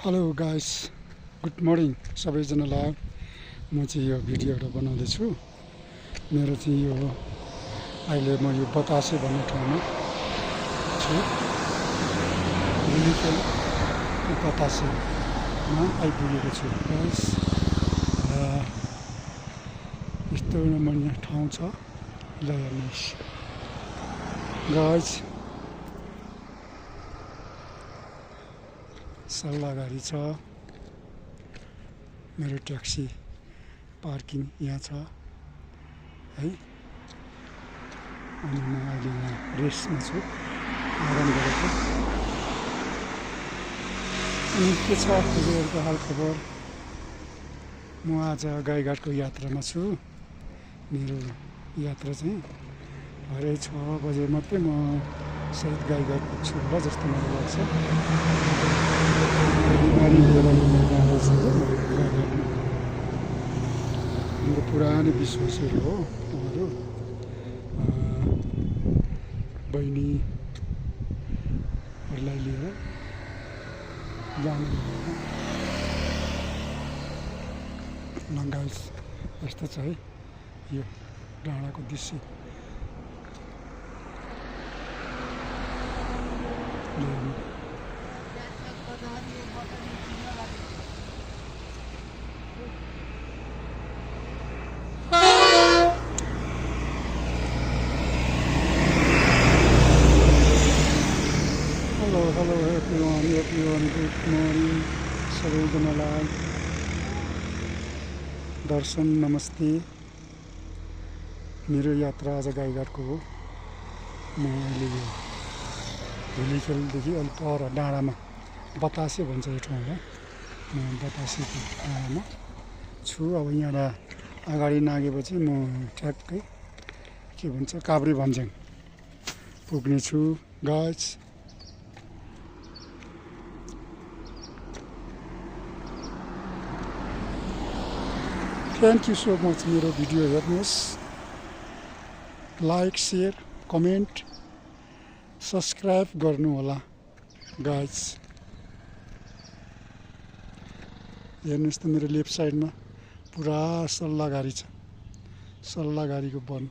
Hello guys, good morning सबैजनालाई। म चाहिँ यो भिडियो एउटा बनाउँदैछु। मेरो चाहिँ यो अहिले म यो बतासे भन्ने ठाउँमा छु। हिलिकल बतासेमा आइपुगेको छु गाइस। यस्तो रमणीय ठाउँ छ, ल हेर्नुहोस् गाइस। सल्लाह गाडी छ, मेरो ट्याक्सी पार्किङ यहाँ छ है। अनि म अहिले यहाँ रेस्टमा छु, आराम गरेको। अनि के छ हजुरहरूको हालखबर? म आज गाईघाटको यात्रामा छु। मेरो यात्रा चाहिँ भरे 6 बजे मात्रै म सायद गाईघाट पुग्छु होला जस्तो मलाई लाग्छ। बिमारी लिएर जाँदैछ गाईघाटमा। हाम्रो पुरानो विश्वासीहरू हो उहाँहरू, बहिनीहरूलाई लिएर जानु गाइस। यस्तो छ है यो डाँडाको दृश्य। हेलो एभ्रिवान, गुड मर्निङ सबैजनालाई। दर्शन नमस्ते। मेरो यात्रा आज गाईघाटको हो। म अहिले यो हिलिखेलदेखि अलिक पर डाँडामा बतासे भन्छ यो ठाउँलाई। म बतासेको डाँडामा छु। अब यहाँ अगाडि नागेपछि म ठ्याक्कै के भन्छ काभ्रे भन्ज्याङ पुग्नेछु guys. Thank you so much मेरो भिडियो हेर्नुहोस्। लाइक, सेयर, कमेन्ट, सब्सक्राइब गर्नु होला गाइस। हेर्नुहोस् त मेरो लेफ्ट साइडमा पुरा सल्लाहगारी छ, सल्लाहगारीको वन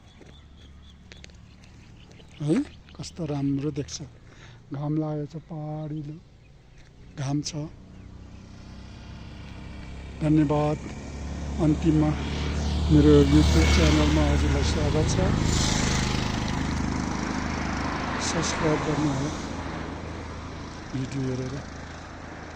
है। कस्तो राम्रो देख्छ। घाम लागेको छ, पहाडिलो घाम छ। धन्यवाद। अन्तिममा मेरो युट्युब च्यानलमा हजुरलाई स्वागत छ। सब्सक्राइब गर्नु होला भिडियो हेरेर।